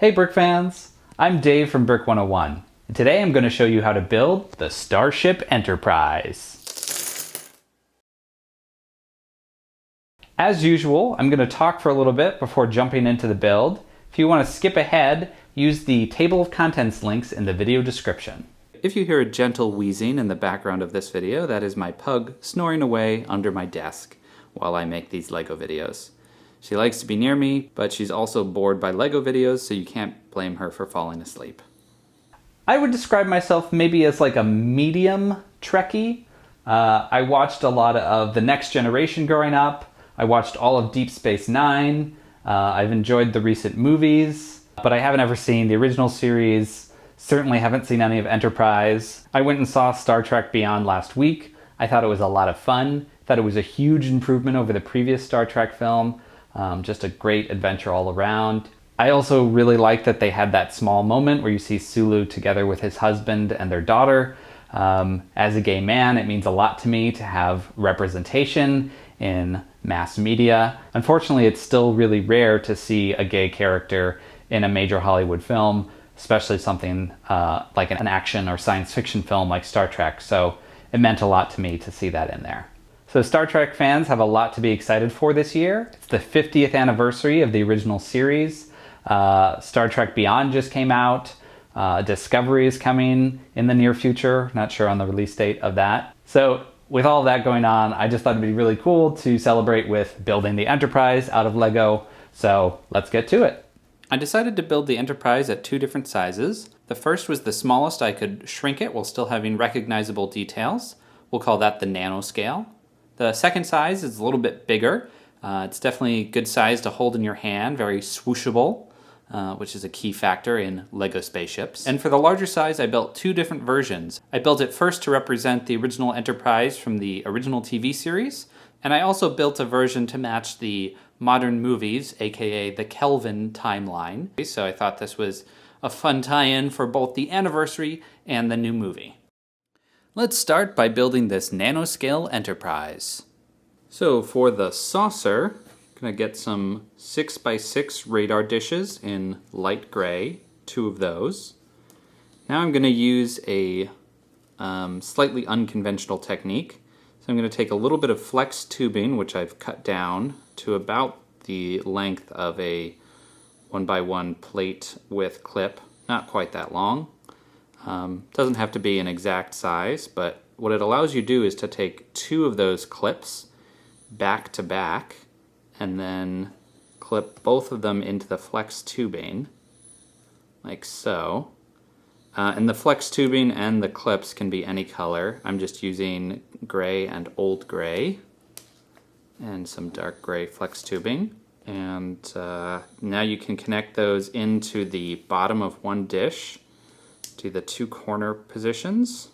Hey Brick fans! I'm Dave from Brick 101, and today I'm going to show you how to build the Starship Enterprise. As usual, I'm going to talk for a little bit before jumping into the build. If you want to skip ahead, use the table of contents links in the video description. If you hear a gentle wheezing in the background of this video, that is my pug snoring away under my desk while I make these LEGO videos. She likes to be near me, but she's also bored by LEGO videos, so you can't blame her for falling asleep. I would describe myself maybe as like a medium Trekkie. I watched a lot of The Next Generation growing up. I watched all of Deep Space Nine. I've enjoyed the recent movies, but I haven't ever seen the original series. Certainly haven't seen any of Enterprise. I went and saw Star Trek Beyond last week. I thought it was a lot of fun. Thought it was a huge improvement over the previous Star Trek film. Just a great adventure all around. I also really like that they had that small moment where you see Sulu together with his husband and their daughter. As a gay man, it means a lot to me to have representation in mass media. Unfortunately, it's still really rare to see a gay character in a major Hollywood film, especially something like an action or science fiction film like Star Trek. So it meant a lot to me to see that in there. So Star Trek fans have a lot to be excited for this year. It's the 50th anniversary of the original series. Star Trek Beyond just came out. Discovery is coming in the near future. Not sure on the release date of that. So with all that going on, I just thought it'd be really cool to celebrate with building the Enterprise out of LEGO. So let's get to it. I decided to build the Enterprise at two different sizes. The first was the smallest I could shrink it while still having recognizable details. We'll call that the nanoscale. The second size is a little bit bigger. It's definitely a good size to hold in your hand, very swooshable, which is a key factor in LEGO spaceships. And for the larger size, I built two different versions. I built it first to represent the original Enterprise from the original TV series, and I also built a version to match the modern movies, aka the Kelvin Timeline. So I thought this was a fun tie-in for both the anniversary and the new movie. Let's start by building this Nanoscale Enterprise. So for the saucer, I'm going to get some 6x6 radar dishes in light gray, two of those. Now I'm going to use a slightly unconventional technique. So I'm going to take a little bit of flex tubing, which I've cut down to about the length of a 1x1 plate with clip, not quite that long. Doesn't have to be an exact size, but what it allows you to do is to take two of those clips back to back and then clip both of them into the flex tubing, like so. And the flex tubing and the clips can be any color. I'm just using gray and old gray and some dark gray flex tubing. And now you can connect those into the bottom of one dish to the two corner positions,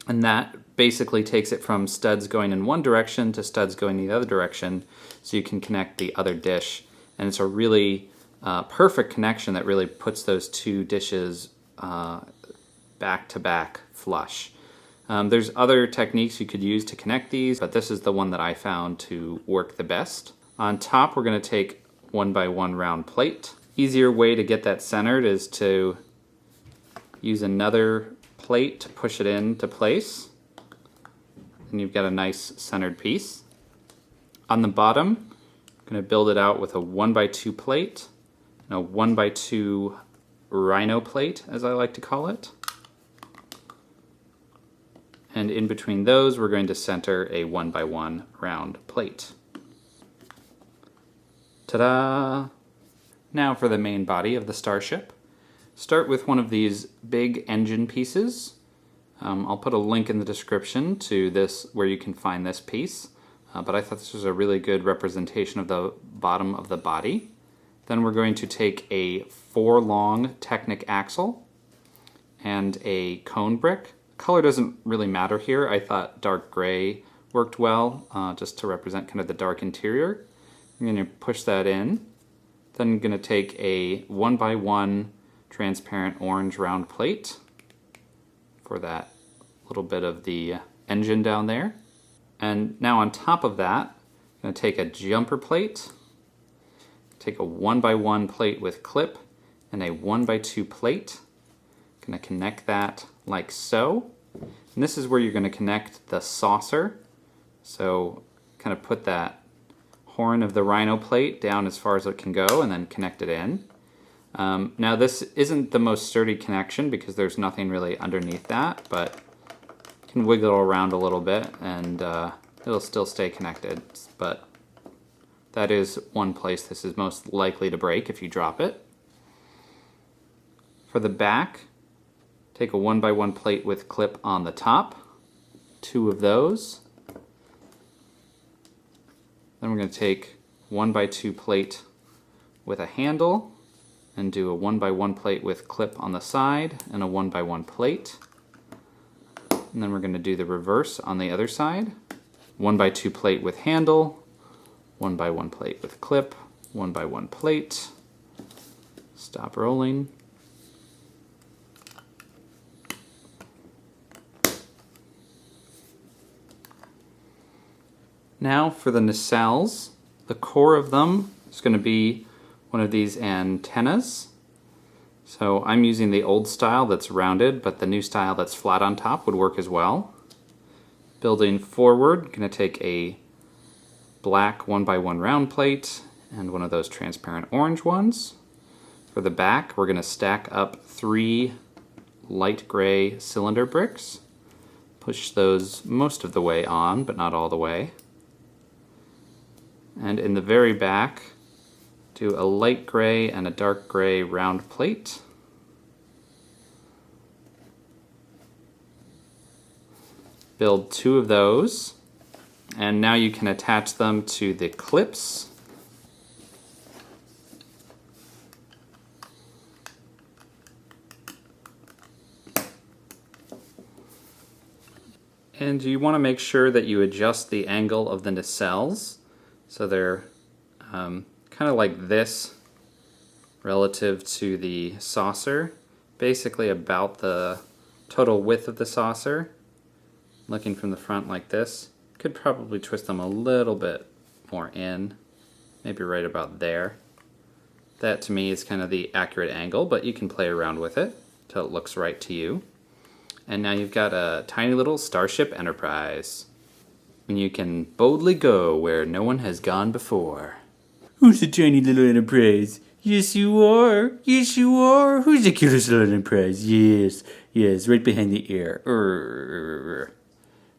and that basically takes it from studs going in one direction to studs going the other direction, so you can connect the other dish, and it's a really perfect connection that really puts those two dishes back to back flush. There's other techniques you could use to connect these, but this is the one that I found to work the best. On top, we're going to take 1x1 round plate. Easier way to get that centered is to use another plate to push it into place, and you've got a nice centered piece. On the bottom, I'm going to build it out with a 1x2 plate and a 1x2 rhino plate, as I like to call it. And in between those, we're going to center a 1x1 round plate. Ta-da! Now for the main body of the Starship. Start with one of these big engine pieces. I'll put a link in the description to this where you can find this piece, but I thought this was a really good representation of the bottom of the body. Then we're going to take a 4-long Technic axle and a cone brick. Color doesn't really matter here. I thought dark gray worked well, just to represent kind of the dark interior. I'm going to push that in. Then I'm going to take a 1x1 transparent orange round plate for that little bit of the engine down there. And now on top of that, I'm going to take a jumper plate, take a 1x1 plate with clip, and a 1x2 plate. Going to connect that like so. And this is where you're going to connect the saucer. So kind of put that horn of the rhino plate down as far as it can go and then connect it in. Now this isn't the most sturdy connection because there's nothing really underneath that, but you can wiggle around a little bit and it'll still stay connected. But that is one place this is most likely to break if you drop it. For the back, take a 1x1 plate with clip on the top, 2 of those. Then we're going to take 1x2 plate with a handle and do a 1x1 plate with clip on the side and a 1x1 plate. And then we're going to do the reverse on the other side. 1x2 plate with handle, 1x1 plate with clip, 1x1 plate. Stop rolling. Now for the nacelles, the core of them is going to be one of these antennas. So I'm using the old style that's rounded, but the new style that's flat on top would work as well. Building forward, going to take a black 1x1 round plate and one of those transparent orange ones. For the back, we're going to stack up 3 light gray cylinder bricks. Push those most of the way on, but not all the way. And in the very back, do a light gray and a dark gray round plate. Build 2 of those, and now you can attach them to the clips. And you want to make sure that you adjust the angle of the nacelles so they're kind of like this relative to the saucer, basically about the total width of the saucer. Looking from the front like this, could probably twist them a little bit more in, maybe right about there. That to me is kind of the accurate angle, but you can play around with it till it looks right to you. And now you've got a tiny little Starship Enterprise. And you can boldly go where no one has gone before. Who's the tiny little Enterprise? Yes, you are. Yes, you are. Who's the cutest little Enterprise? Yes, yes, right behind the ear.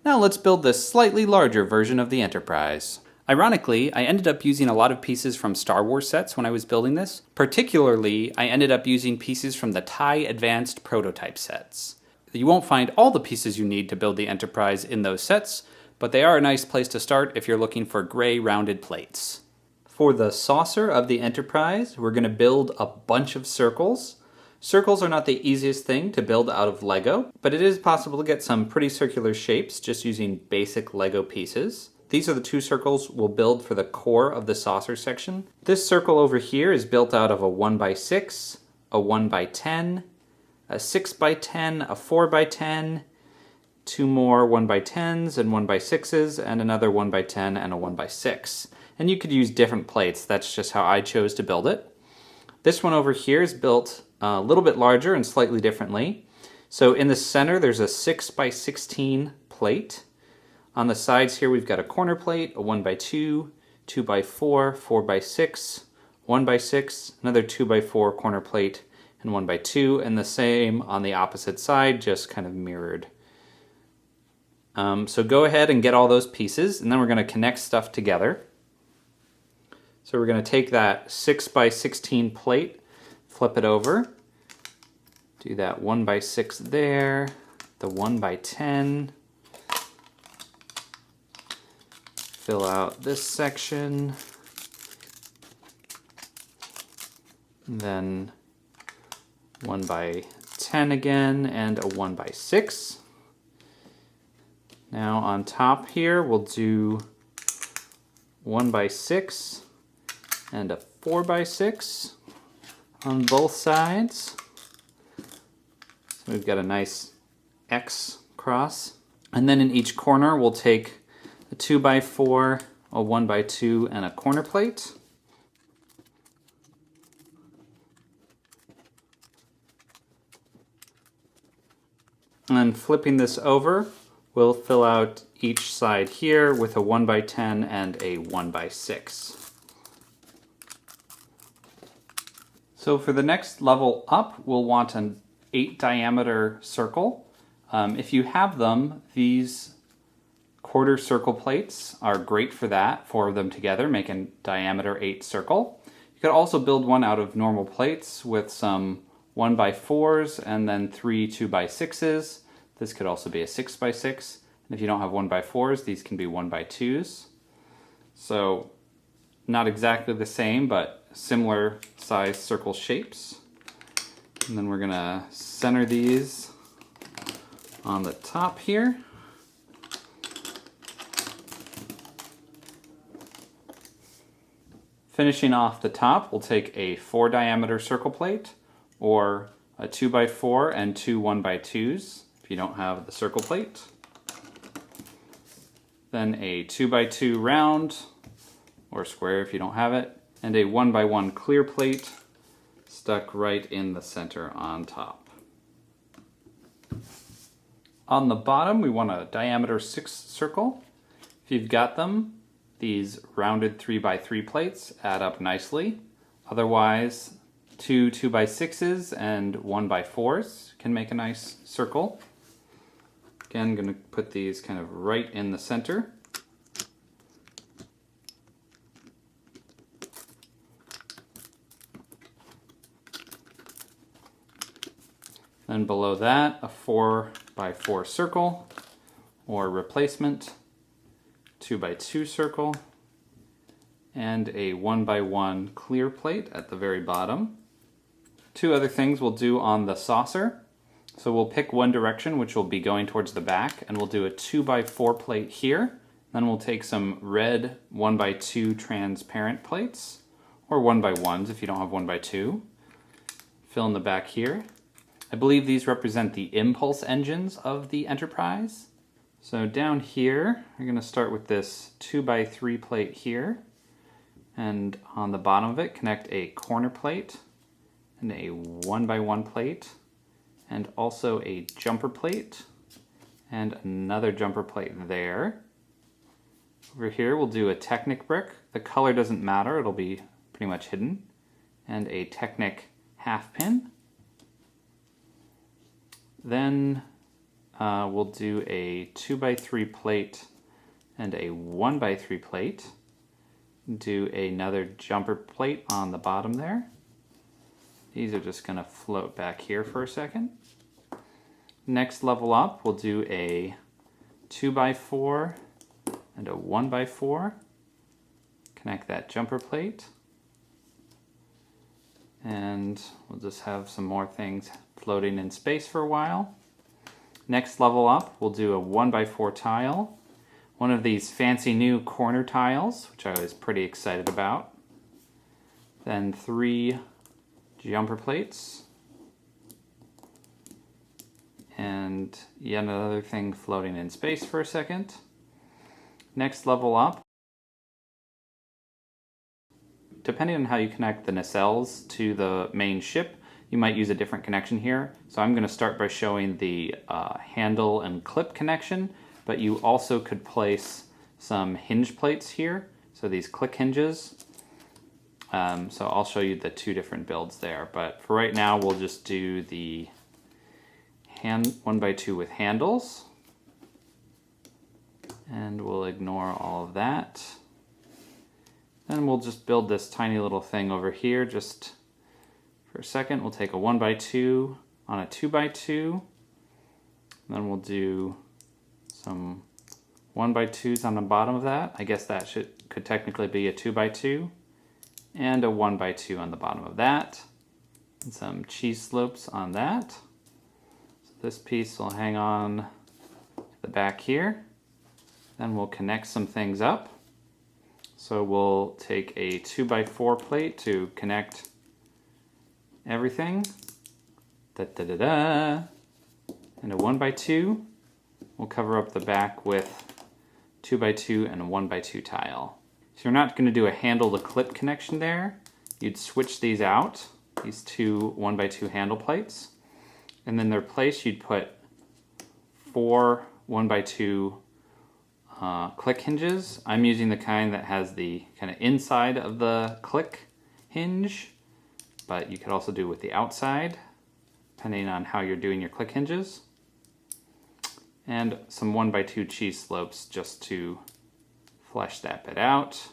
Now let's build this slightly larger version of the Enterprise. Ironically, I ended up using a lot of pieces from Star Wars sets when I was building this. Particularly, I ended up using pieces from the TIE Advanced prototype sets. You won't find all the pieces you need to build the Enterprise in those sets, but they are a nice place to start if you're looking for gray rounded plates. For the saucer of the Enterprise, we're going to build a bunch of circles. Circles are not the easiest thing to build out of Lego, but it is possible to get some pretty circular shapes just using basic Lego pieces. These are the 2 circles we'll build for the core of the saucer section. This circle over here is built out of a 1x6, a 1x10, a 6x10, a 4x10, 2 more 1x10s and 1x6s, and another 1x10 and a 1x6. And you could use different plates, that's just how I chose to build it. This one over here is built a little bit larger and slightly differently. So in the center there's a 6x16 plate. On the sides here we've got a corner plate, a 1x2, 2x4, 4x6, 1x6, another 2x4 corner plate, and 1x2, and the same on the opposite side, just kind of mirrored. So go ahead and get all those pieces, and then we're going to connect stuff together. So we're going to take that 6x16 plate, flip it over, do that 1x6 there, the 1x10, fill out this section, and then 1x10 again, and a 1x6. Now on top here, we'll do 1x6 and a 4x6 on both sides. So we've got a nice X cross. And then in each corner, we'll take a 2x4, a 1x2, and a corner plate. And then flipping this over, we'll fill out each side here with a 1x10 and a 1x6. So for the next level up, we'll want an 8 diameter circle. If you have them, these quarter circle plates are great for that. 4 of them together make a diameter 8 circle. You could also build one out of normal plates with some 1x4s and then 3 2x6s. This could also be a 6x6. And if you don't have 1x4s, these can be 1x2s. So not exactly the same, but similar size circle shapes. And then we're gonna center these on the top here. Finishing off the top, we'll take a 4 diameter circle plate or a 2x4 and 2 1x2s if you don't have the circle plate. Then a 2x2 round or square if you don't have it, and a 1x1 clear plate stuck right in the center on top. On the bottom, we want a diameter 6 circle. If you've got them, these rounded 3x3 plates add up nicely. Otherwise, 2 2x6s and 1x4s can make a nice circle. Again, I'm going to put these kind of right in the center. Then below that, a 4x4 circle or replacement, 2x2 circle, and a 1x1 clear plate at the very bottom. 2 other things we'll do on the saucer. So we'll pick one direction, which will be going towards the back, and we'll do a 2x4 plate here. Then we'll take some red 1x2 transparent plates, or 1x1s if you don't have 1x2. Fill in the back here. I believe these represent the impulse engines of the Enterprise. So down here, we're going to start with this 2x3 plate here. And on the bottom of it, connect a corner plate and a 1x1 plate, and also a jumper plate and another jumper plate there. Over here, we'll do a Technic brick. The color doesn't matter, it'll be pretty much hidden. And a Technic half pin. Then we'll do a 2x3 plate and a 1x3 plate. Do another jumper plate on the bottom there. These are just going to float back here for a second. Next level up, we'll do a 2x4 and a 1x4. Connect that jumper plate. And we'll just have some more things floating in space for a while. Next level up, we'll do a 1x4 tile. One of these fancy new corner tiles, which I was pretty excited about. Then 3 jumper plates. And yet another thing floating in space for a second. Next level up, depending on how you connect the nacelles to the main ship, you might use a different connection here. So I'm going to start by showing the handle and clip connection, but you also could place some hinge plates here. So these click hinges. So I'll show you the 2 different builds there, but for right now we'll just do the 1x2 with handles, and we'll ignore all of that. Then we'll just build this tiny little thing over here just for a second. We'll take a 1x2 on a 2x2, then we'll do some 1x2s on the bottom of that. I guess that could technically be a 2x2. And a 1x2 on the bottom of that, and some cheese slopes on that. So this piece will hang on the back here. Then we'll connect some things up. So we'll take a 2x4 plate to connect everything. Da-da-da-da. And a 1x2. We'll cover up the back with 2x2 and a 1x2 tile. So you're not going to do a handle to clip connection there. You'd switch these out, these 2 1x2 handle plates, and then their place you'd put 4 1x2 click hinges. I'm using the kind that has the kind of inside of the click hinge, but you could also do with the outside, depending on how you're doing your click hinges. And some 1x2 cheese slopes just to flesh that bit out.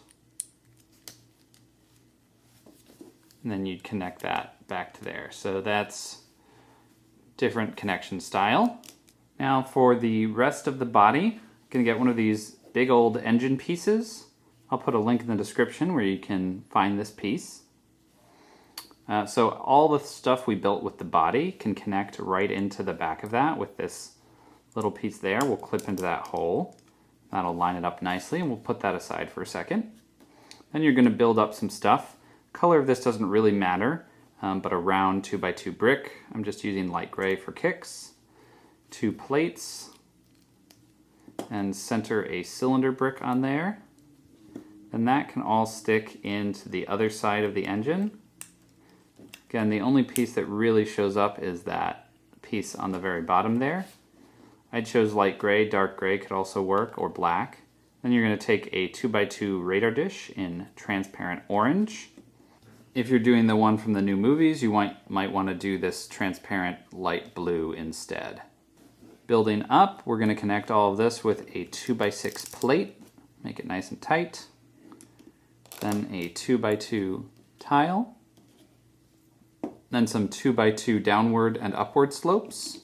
And then you'd connect that back to there. So that's different connection style. Now for the rest of the body, I'm gonna get one of these big old engine pieces. I'll put a link in the description where you can find this piece. So all the stuff we built with the body can connect right into the back of that with this little piece there. We'll clip into that hole. That'll line it up nicely, and we'll put that aside for a second. Then you're gonna build up some stuff. Color of this doesn't really matter, but a round 2x2 brick. I'm just using light gray for kicks. 2 plates, and center a cylinder brick on there. And that can all stick into the other side of the engine. Again, the only piece that really shows up is that piece on the very bottom there. I chose light gray, dark gray could also work, or black. Then you're going to take a 2x2 radar dish in transparent orange. If you're doing the one from the new movies, you might want to do this transparent light blue instead. Building up, we're going to connect all of this with a 2x6 plate, make it nice and tight. Then a 2x2 tile. Then some 2x2 downward and upward slopes.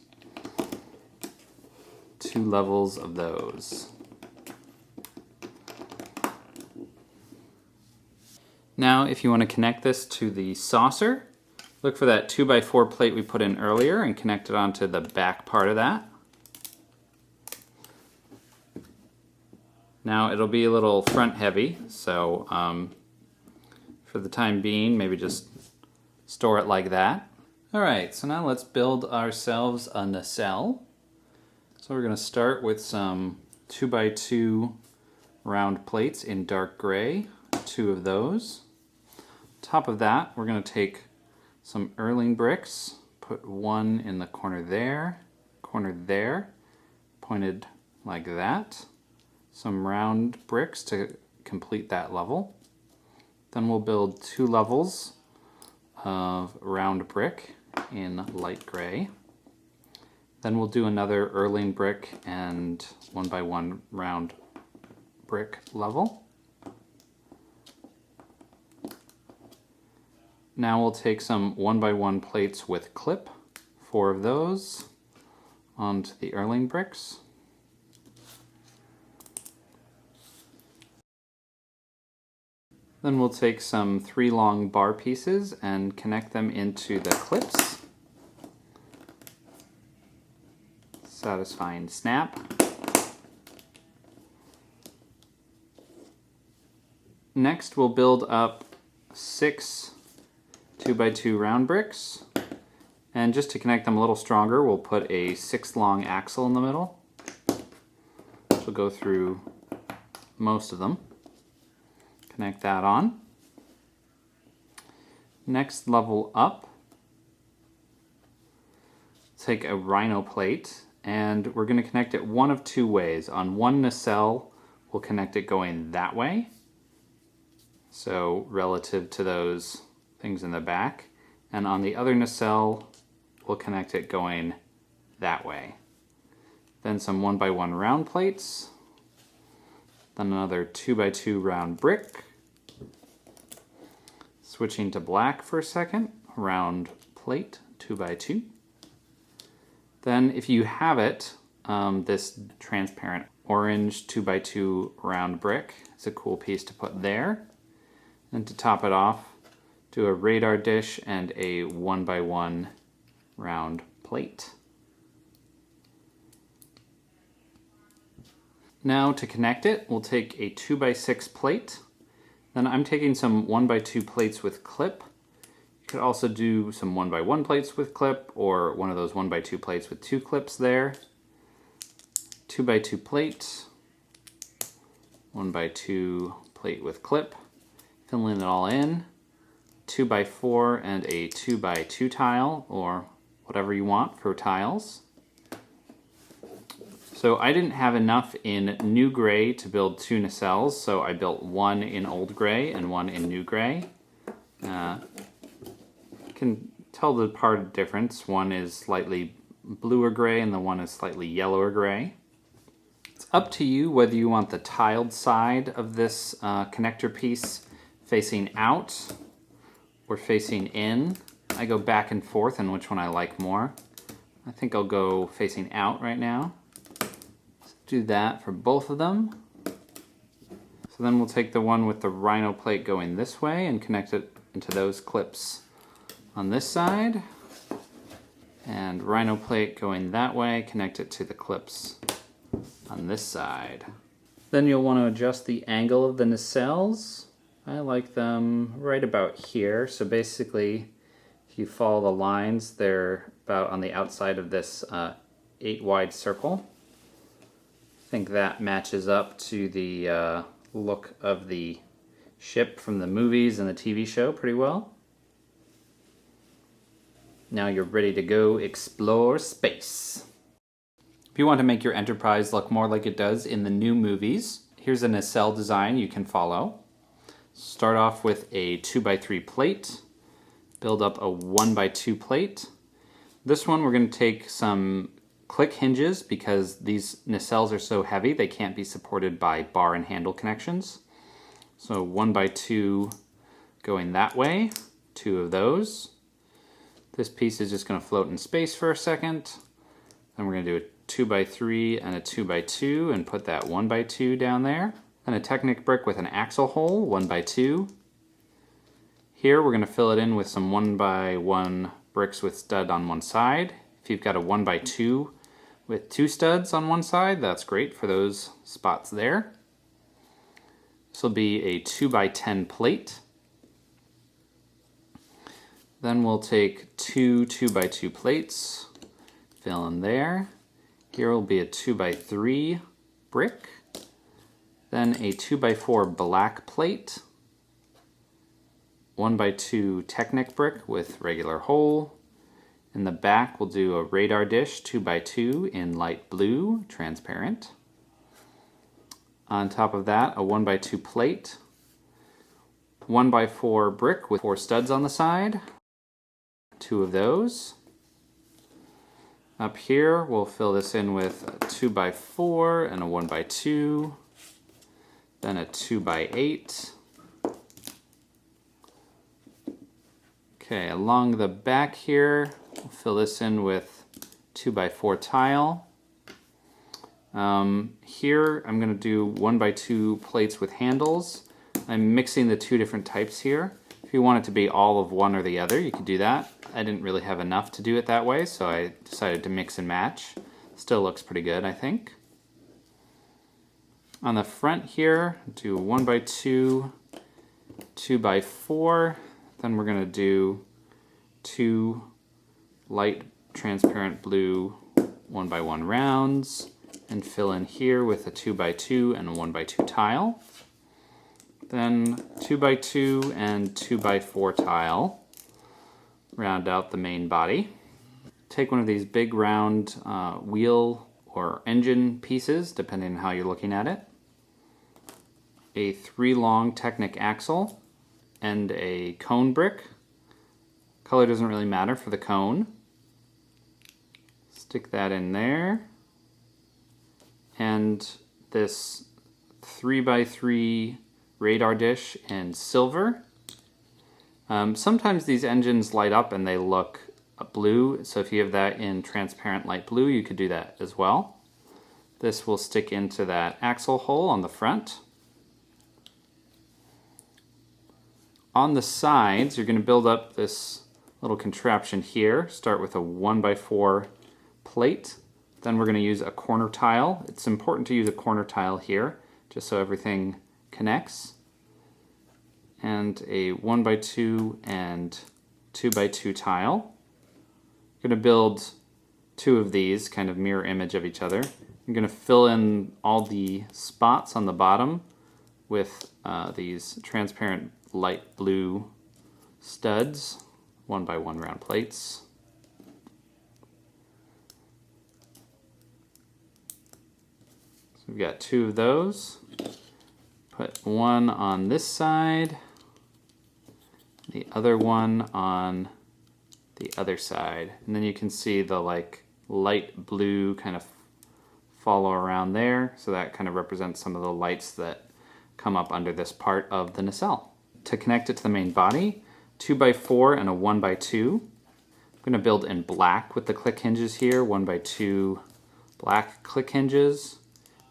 2 levels of those. Now, if you want to connect this to the saucer, look for that 2x4 plate we put in earlier and connect it onto the back part of that. Now, it'll be a little front heavy, so for the time being, maybe just store it like that. Alright, so now let's build ourselves a nacelle. So we're going to start with some 2x2 round plates in dark gray, 2 of those. Top of that, we're going to take some Erling bricks, put 1 in the corner there, pointed like that. Some round bricks to complete that level. Then we'll build 2 levels of round brick in light gray. Then we'll do another Erling brick and 1x1 round brick level. Now we'll take some 1x1 plates with clip, 4 of those, onto the Erling bricks. Then we'll take some 3 long bar pieces and connect them into the clips. Satisfying snap. Next we'll build up 6 2x2 round bricks, and just to connect them a little stronger, we'll put a 6 long axle in the middle, which will go through most of them. Connect that on. Next level up, take a rhino plate, and we're going to connect it one of 2 ways. On one nacelle, we'll connect it going that way, so relative to those things in the back, and on the other nacelle we'll connect it going that way. Then some 1x1 round plates, then another 2x2 round brick, switching to black for a second, round plate 2x2. Then if you have it, this transparent orange 2x2 round brick is a cool piece to put there. And to top it off, do a radar dish and a 1x1 round plate. Now to connect it, we'll take a 2x6 plate. Then I'm taking some 1x2 plates with clip. You could also do some 1x1 plates with clip, or one of those 1x2 plates with 2 clips there. 2x2 plate, 1x2 plate with clip, filling it all in. 2x4 and a 2x2 tile, or whatever you want for tiles. So I didn't have enough in new gray to build 2 nacelles, so I built one in old gray and one in new gray. You can tell the part difference. One is slightly bluer gray and the one is slightly yellower gray. It's up to you whether you want the tiled side of this connector piece facing out or facing in. I go back and forth on which one I like more. I think I'll go facing out right now. Let's do that for both of them. So then we'll take the one with the rhino plate going this way and connect it into those clips on this side. And rhino plate going that way, connect it to the clips on this side. Then you'll want to adjust the angle of the nacelles. I like them right about here. So basically, if you follow the lines, they're about on the outside of this 8 wide circle. I think that matches up to the look of the ship from the movies and the TV show pretty well. Now you're ready to go explore space. If you want to make your Enterprise look more like it does in the new movies, here's a nacelle design you can follow. Start off with a 2x3 plate, build up a 1x2 plate. This one we're going to take some click hinges because these nacelles are so heavy they can't be supported by bar and handle connections. So 1x2 going that way, 2 of those. This piece is just going to float in space for a second. Then we're going to do a 2x3 and a 2x2 and put that 1x2 down there. Then a Technic brick with an axle hole, 1x2. Here we're going to fill it in with some 1x1 bricks with stud on one side. If you've got a 1x2 with 2 studs on one side, that's great for those spots there. This will be a 2x10 plate. Then we'll take 2 2x2 plates, fill in there. Here will be a 2x3 brick, then a 2x4 black plate, 1x2 Technic brick with regular hole. In the back we'll do a radar dish 2x2 in light blue, transparent. On top of that, a 1x2 plate, 1x4 brick with 4 studs on the side. 2 of those. Up here, we'll fill this in with a 2x4 and a 1x2, then a 2x8. Okay, along the back here, we'll fill this in with 2x4 tile. Here, I'm going to do 1x2 plates with handles. I'm mixing the 2 different types here. If you want it to be all of one or the other, you could do that. I didn't really have enough to do it that way, so I decided to mix and match. Still looks pretty good, I think. On the front here, do 1x2, 2x4. Then we're going to do 2 light transparent blue 1x1 rounds and fill in here with a 2x2 and a 1x2 tile. Then 2x2 and 2x4 tile. Round out the main body. Take one of these big round wheel or engine pieces, depending on how you're looking at it. A 3 long Technic axle and a cone brick. Color doesn't really matter for the cone. Stick that in there. And this 3x3 radar dish in silver. Sometimes these engines light up and they look blue, so if you have that in transparent light blue, you could do that as well. This will stick into that axle hole on the front. On the sides, you're going to build up this little contraption here. Start with a 1x4 plate. Then we're going to use a corner tile. It's important to use a corner tile here, just so everything connects. And a 1x2 and 2x2 tile. I'm going to build 2 of these, kind of mirror image of each other. I'm going to fill in all the spots on the bottom with these transparent light blue studs, 1x1 round plates. we've got two of those. Put one on this side, the other one on the other side. And then you can see the like light blue kind of follow around there. So that kind of represents some of the lights that come up under this part of the nacelle. To connect it to the main body, 2x4 and a 1x2. I'm going to build in black with the click hinges here, 1x2 black click hinges.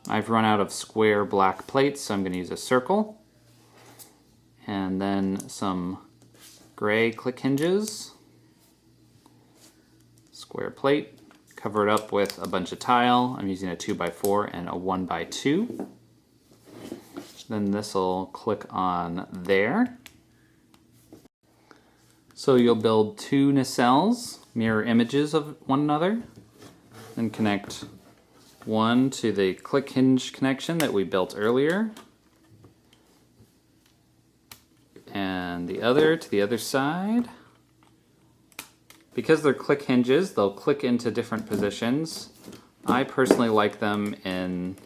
I've run out of square black plates, so I'm going to use a circle. And then some gray click hinges. Square plate. Cover it up with a bunch of tile. I'm using a 2x4 and a 1x2. Then this will click on there. So you'll build two nacelles, mirror images of one another, and connect one to the click hinge connection that we built earlier, and the other to the other side. Because they're click hinges, they'll click into different positions. I personally like them in,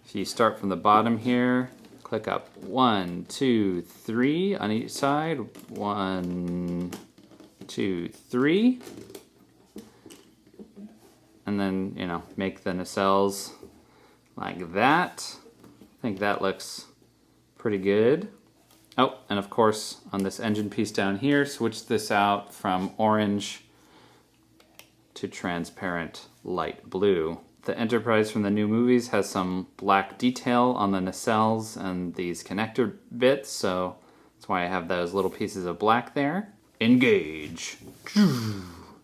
if you start from the bottom here, click up 1, 2, 3 on each side. 1, 2, 3. And then, you know, make the nacelles like that. I think that looks pretty good. Oh, and of course, on this engine piece down here, switch this out from orange to transparent light blue. The Enterprise from the new movies has some black detail on the nacelles and these connector bits, so that's why I have those little pieces of black there. Engage.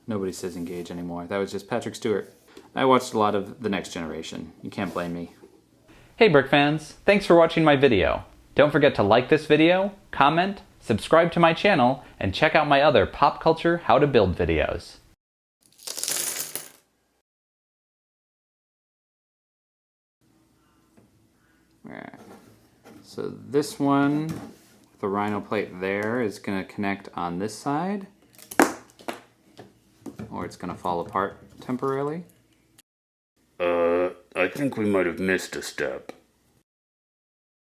Nobody says engage anymore. That was just Patrick Stewart. I watched a lot of The Next Generation. You can't blame me. Hey Brick fans, thanks for watching my video. Don't forget to like this video, comment, subscribe to my channel, and check out my other pop culture how to build videos. So this one, the rhino plate there, is going to connect on this side, or it's going to fall apart temporarily. I think we might have missed a step.